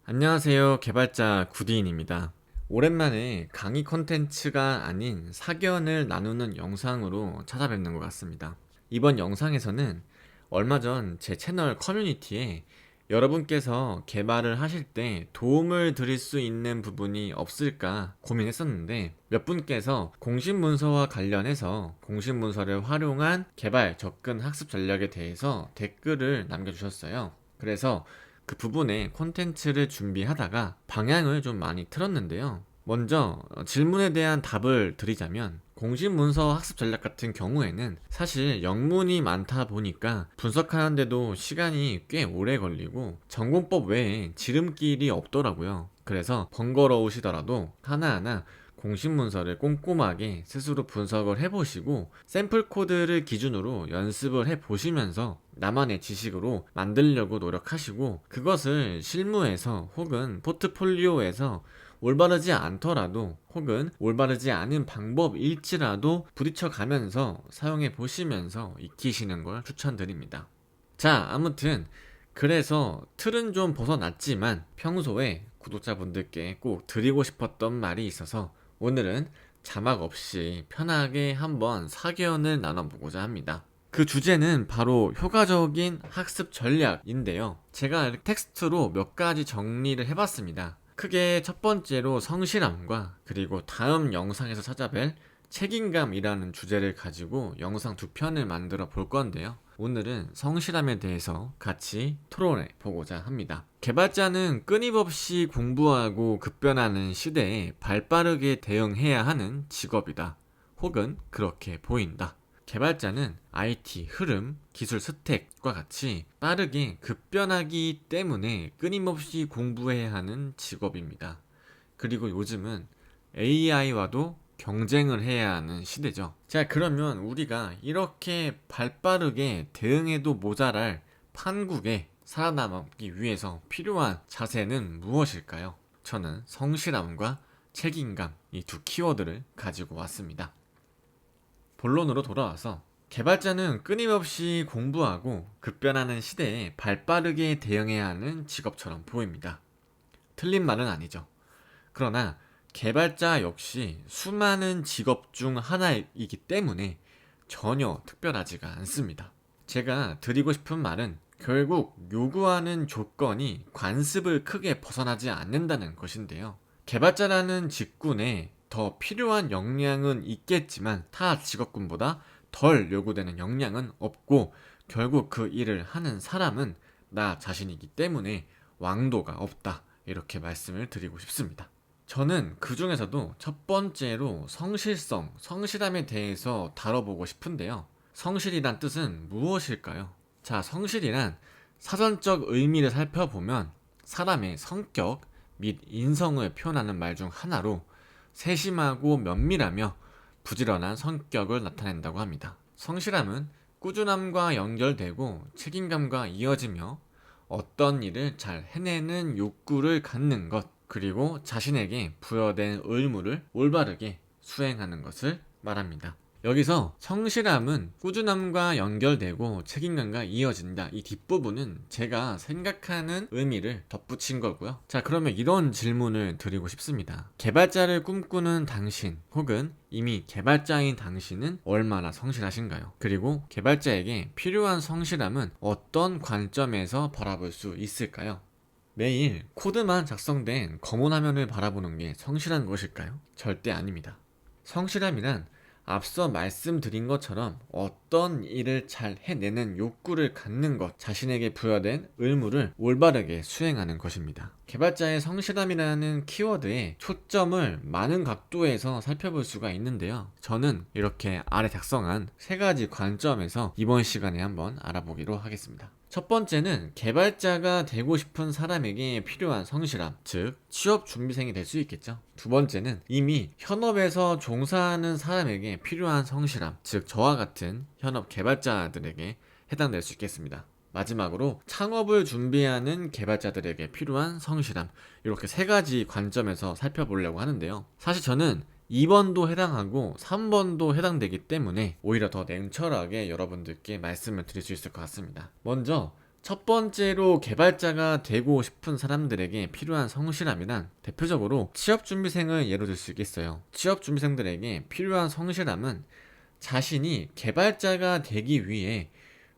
안녕하세요. 개발자 구디인입니다. 오랜만에 강의 콘텐츠가 아닌 사견을 나누는 영상으로 찾아뵙는 것 같습니다. 이번 영상에서는 얼마 전 제 채널 커뮤니티에 여러분께서 개발을 하실 때 도움을 드릴 수 있는 부분이 없을까 고민했었는데, 몇 분께서 공식문서와 관련해서 공식문서를 활용한 개발 접근 학습 전략에 대해서 댓글을 남겨주셨어요. 그래서 그 부분에 콘텐츠를 준비하다가 방향을 좀 많이 틀었는데요. 먼저 질문에 대한 답을 드리자면, 공식 문서 학습 전략 같은 경우에는 사실 영문이 많다 보니까 분석하는데도 시간이 꽤 오래 걸리고 전공법 외에 지름길이 없더라고요. 그래서 번거로우시더라도 하나하나 공식 문서를 꼼꼼하게 스스로 분석을 해보시고 샘플 코드를 기준으로 연습을 해보시면서 나만의 지식으로 만들려고 노력하시고, 그것을 실무에서 혹은 포트폴리오에서 올바르지 않더라도 혹은 올바르지 않은 방법일지라도 부딪혀 가면서 사용해 보시면서 익히시는 걸 추천드립니다. 자, 아무튼 그래서 틀은 좀 벗어났지만 평소에 구독자분들께 꼭 드리고 싶었던 말이 있어서 오늘은 자막 없이 편하게 한번 사견을 나눠보고자 합니다. 그 주제는 바로 효과적인 학습 전략인데요. 제가 텍스트로 몇 가지 정리를 해봤습니다. 크게 첫 번째로 성실함과 그리고 다음 영상에서 찾아뵐 책임감이라는 주제를 가지고 영상 두 편을 만들어 볼 건데요. 오늘은 성실함에 대해서 같이 토론해 보고자 합니다. 개발자는 끊임없이 공부하고 급변하는 시대에 발빠르게 대응해야 하는 직업이다. 혹은 그렇게 보인다. 개발자는 IT 흐름, 기술 스택과 같이 빠르게 급변하기 때문에 끊임없이 공부해야 하는 직업입니다. 그리고 요즘은 AI와도 경쟁을 해야 하는 시대죠. 자, 그러면 우리가 이렇게 발빠르게 대응해도 모자랄 판국에 살아남기 위해서 필요한 자세는 무엇일까요? 저는 성실함과 책임감, 이 두 키워드를 가지고 왔습니다. 본론으로 돌아와서, 개발자는 끊임없이 공부하고 급변하는 시대에 발빠르게 대응해야 하는 직업처럼 보입니다. 틀린 말은 아니죠. 그러나 개발자 역시 수많은 직업 중 하나이기 때문에 전혀 특별하지가 않습니다. 제가 드리고 싶은 말은 결국 요구하는 조건이 관습을 크게 벗어나지 않는다는 것인데요. 개발자라는 직군에 더 필요한 역량은 있겠지만 타 직업군보다 덜 요구되는 역량은 없고, 결국 그 일을 하는 사람은 나 자신이기 때문에 왕도가 없다, 이렇게 말씀을 드리고 싶습니다. 저는 그 중에서도 첫 번째로 성실성, 성실함에 대해서 다뤄보고 싶은데요. 성실이란 뜻은 무엇일까요? 자, 성실이란 사전적 의미를 살펴보면 사람의 성격 및 인성을 표현하는 말 중 하나로 세심하고 면밀하며 부지런한 성격을 나타낸다고 합니다. 성실함은 꾸준함과 연결되고 책임감과 이어지며 어떤 일을 잘 해내는 욕구를 갖는 것, 그리고 자신에게 부여된 의무를 올바르게 수행하는 것을 말합니다. 여기서 성실함은 꾸준함과 연결되고 책임감과 이어진다, 이 뒷부분은 제가 생각하는 의미를 덧붙인 거고요. 자, 그러면 이런 질문을 드리고 싶습니다. 개발자를 꿈꾸는 당신 혹은 이미 개발자인 당신은 얼마나 성실하신가요? 그리고 개발자에게 필요한 성실함은 어떤 관점에서 바라볼 수 있을까요? 매일 코드만 작성된 검은 화면을 바라보는 게 성실한 것일까요? 절대 아닙니다. 성실함이란 앞서 말씀드린 것처럼 어떤 일을 잘 해내는 욕구를 갖는 것, 자신에게 부여된 의무를 올바르게 수행하는 것입니다. 개발자의 성실함이라는 키워드에 초점을 많은 각도에서 살펴볼 수가 있는데요. 저는 이렇게 아래 작성한 세 가지 관점에서 이번 시간에 한번 알아보기로 하겠습니다. 첫 번째는 개발자가 되고 싶은 사람에게 필요한 성실함, 즉 취업 준비생이 될 수 있겠죠. 두 번째는 이미 현업에서 종사하는 사람에게 필요한 성실함, 즉 저와 같은 현업 개발자들에게 해당될 수 있겠습니다. 마지막으로 창업을 준비하는 개발자들에게 필요한 성실함, 이렇게 세 가지 관점에서 살펴보려고 하는데요. 사실 저는 2번도 해당하고 3번도 해당되기 때문에 오히려 더 냉철하게 여러분들께 말씀을 드릴 수 있을 것 같습니다. 먼저 첫 번째로 개발자가 되고 싶은 사람들에게 필요한 성실함이란 대표적으로 취업준비생을 예로 들 수 있겠어요. 취업준비생들에게 필요한 성실함은 자신이 개발자가 되기 위해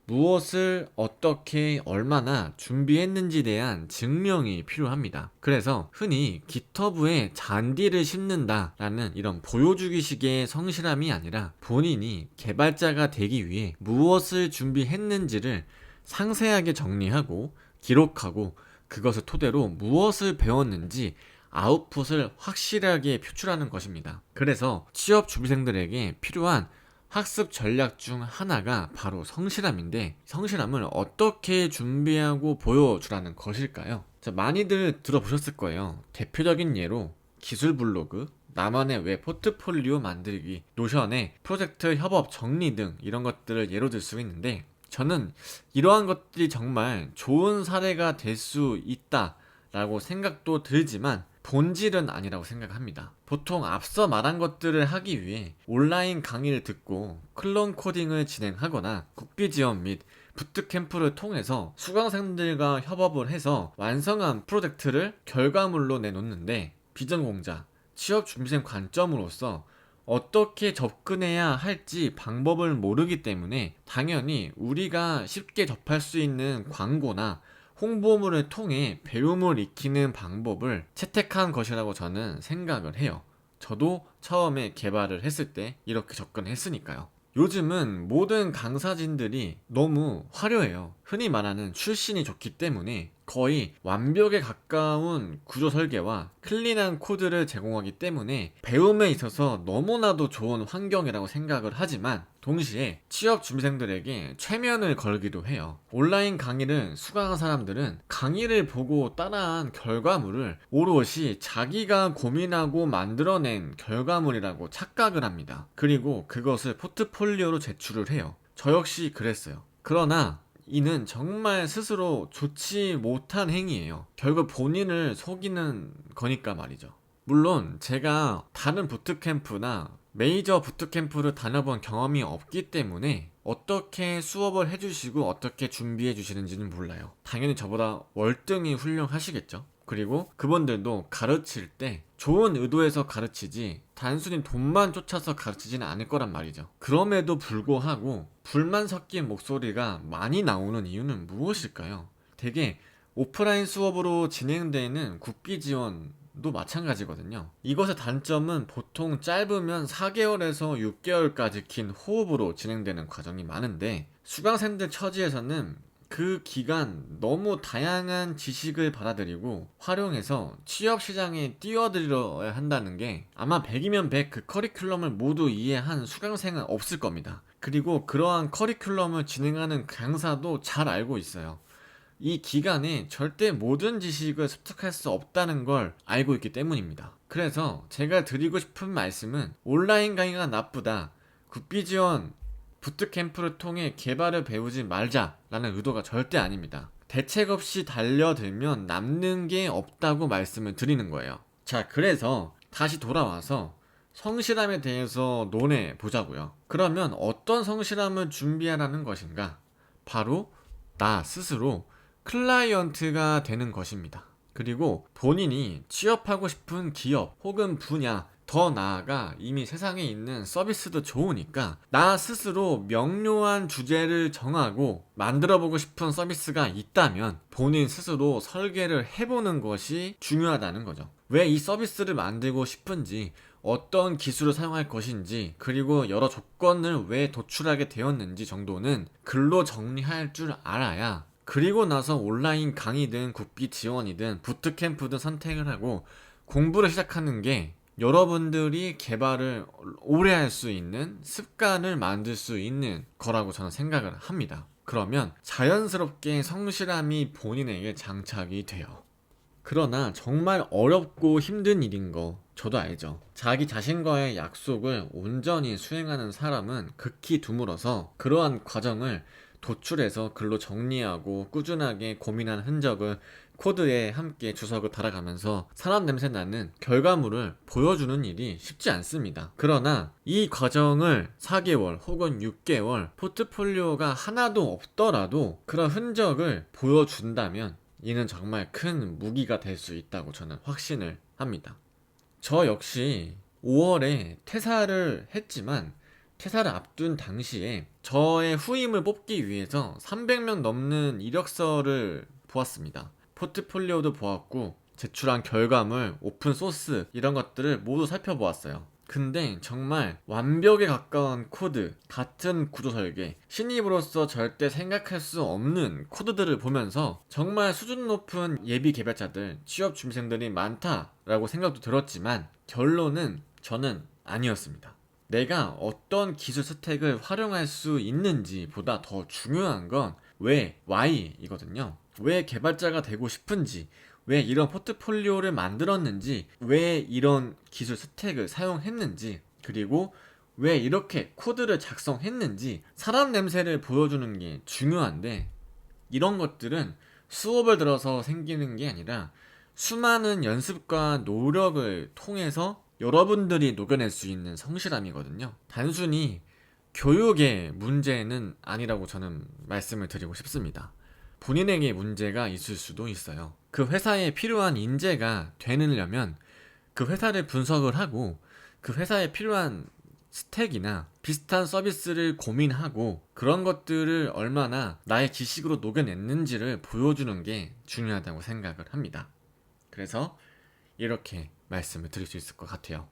무엇을 어떻게 얼마나 준비했는지에 대한 증명이 필요합니다. 그래서 흔히 GitHub에 잔디를 심는다라는 이런 보여주기식의 성실함이 아니라 본인이 개발자가 되기 위해 무엇을 준비했는지를 상세하게 정리하고 기록하고 그것을 토대로 무엇을 배웠는지 아웃풋을 확실하게 표출하는 것입니다. 그래서 취업 준비생들에게 필요한 학습 전략 중 하나가 바로 성실함인데, 성실함을 어떻게 준비하고 보여주라는 것일까요? 자, 많이들 들어보셨을 거예요. 대표적인 예로 기술 블로그, 나만의 웹 포트폴리오 만들기, 노션의 프로젝트 협업 정리 등 이런 것들을 예로 들 수 있는데, 저는 이러한 것들이 정말 좋은 사례가 될 수 있다라고 생각도 들지만 본질은 아니라고 생각합니다. 보통 앞서 말한 것들을 하기 위해 온라인 강의를 듣고 클론 코딩을 진행하거나 국비 지원 및 부트캠프를 통해서 수강생들과 협업을 해서 완성한 프로젝트를 결과물로 내놓는데, 비전공자, 취업준비생 관점으로서 어떻게 접근해야 할지 방법을 모르기 때문에 당연히 우리가 쉽게 접할 수 있는 광고나 홍보물을 통해 배움을 익히는 방법을 채택한 것이라고 저는 생각을 해요. 저도 처음에 개발을 했을 때 이렇게 접근했으니까요. 요즘은 모든 강사진들이 너무 화려해요. 흔히 말하는 출신이 좋기 때문에 거의 완벽에 가까운 구조 설계와 클린한 코드를 제공하기 때문에 배움에 있어서 너무나도 좋은 환경이라고 생각을 하지만, 동시에 취업 준비생들에게 최면을 걸기도 해요. 온라인 강의를 수강한 사람들은 강의를 보고 따라한 결과물을 오롯이 자기가 고민하고 만들어낸 결과물이라고 착각을 합니다. 그리고 그것을 포트폴리오로 제출을 해요. 저 역시 그랬어요. 그러나 이는 정말 스스로 좋지 못한 행위예요. 결국 본인을 속이는 거니까 말이죠. 물론 제가 다른 부트캠프나 메이저 부트캠프를 다녀본 경험이 없기 때문에 어떻게 수업을 해주시고 어떻게 준비해 주시는지는 몰라요. 당연히 저보다 월등히 훌륭하시겠죠. 그리고 그분들도 가르칠 때 좋은 의도에서 가르치지 단순히 돈만 쫓아서 가르치지는 않을 거란 말이죠. 그럼에도 불구하고 불만 섞인 목소리가 많이 나오는 이유는 무엇일까요? 되게 오프라인 수업으로 진행되는 국비 지원도 마찬가지거든요. 이것의 단점은 보통 짧으면 4개월에서 6개월까지 긴 호흡으로 진행되는 과정이 많은데, 수강생들 처지에서는 그 기간 너무 다양한 지식을 받아들이고 활용해서 취업 시장에 뛰어들어야 한다는 게, 아마 100이면 100 그 커리큘럼을 모두 이해한 수강생은 없을 겁니다. 그리고 그러한 커리큘럼을 진행하는 강사도 잘 알고 있어요. 이 기간에 절대 모든 지식을 습득할 수 없다는 걸 알고 있기 때문입니다. 그래서 제가 드리고 싶은 말씀은 온라인 강의가 나쁘다, 국비 지원 부트캠프를 통해 개발을 배우지 말자라는 의도가 절대 아닙니다. 대책 없이 달려들면 남는 게 없다고 말씀을 드리는 거예요. 자, 그래서 다시 돌아와서 성실함에 대해서 논해 보자고요. 그러면 어떤 성실함을 준비하라는 것인가? 바로 나 스스로 클라이언트가 되는 것입니다. 그리고 본인이 취업하고 싶은 기업 혹은 분야, 더 나아가 이미 세상에 있는 서비스도 좋으니까 나 스스로 명료한 주제를 정하고 만들어보고 싶은 서비스가 있다면 본인 스스로 설계를 해보는 것이 중요하다는 거죠. 왜 이 서비스를 만들고 싶은지, 어떤 기술을 사용할 것인지, 그리고 여러 조건을 왜 도출하게 되었는지 정도는 글로 정리할 줄 알아야, 그리고 나서 온라인 강의든 국비 지원이든 부트캠프든 선택을 하고 공부를 시작하는 게 여러분들이 개발을 오래 할 수 있는 습관을 만들 수 있는 거라고 저는 생각을 합니다. 그러면 자연스럽게 성실함이 본인에게 장착이 돼요. 그러나 정말 어렵고 힘든 일인 거 저도 알죠. 자기 자신과의 약속을 온전히 수행하는 사람은 극히 드물어서 그러한 과정을 도출해서 글로 정리하고 꾸준하게 고민한 흔적을 코드에 함께 주석을 달아가면서 사람 냄새 나는 결과물을 보여주는 일이 쉽지 않습니다. 그러나 이 과정을 4개월 혹은 6개월 포트폴리오가 하나도 없더라도 그런 흔적을 보여준다면 이는 정말 큰 무기가 될 수 있다고 저는 확신을 합니다. 저 역시 5월에 퇴사를 했지만 퇴사를 앞둔 당시에 저의 후임을 뽑기 위해서 300명 넘는 이력서를 보았습니다. 포트폴리오도 보았고 제출한 결과물, 오픈 소스 이런 것들을 모두 살펴보았어요. 근데 정말 완벽에 가까운 코드, 같은 구조 설계, 신입으로서 절대 생각할 수 없는 코드들을 보면서 정말 수준 높은 예비 개발자들, 취업 준비생들이 많다라고 생각도 들었지만 결론은 저는 아니었습니다. 내가 어떤 기술 스택을 활용할 수 있는지 보다 더 중요한 건 왜, why이거든요. 왜 개발자가 되고 싶은지, 왜 이런 포트폴리오를 만들었는지, 왜 이런 기술 스택을 사용했는지, 그리고 왜 이렇게 코드를 작성했는지 사람 냄새를 보여주는 게 중요한데, 이런 것들은 수업을 들어서 생기는 게 아니라 수많은 연습과 노력을 통해서 여러분들이 녹여낼 수 있는 성실함이거든요. 단순히 교육의 문제는 아니라고 저는 말씀을 드리고 싶습니다. 본인에게 문제가 있을 수도 있어요. 그 회사에 필요한 인재가 되려면 그 회사를 분석을 하고 그 회사에 필요한 스택이나 비슷한 서비스를 고민하고 그런 것들을 얼마나 나의 지식으로 녹여냈는지를 보여주는 게 중요하다고 생각을 합니다. 그래서 이렇게 말씀을 드릴 수 있을 것 같아요.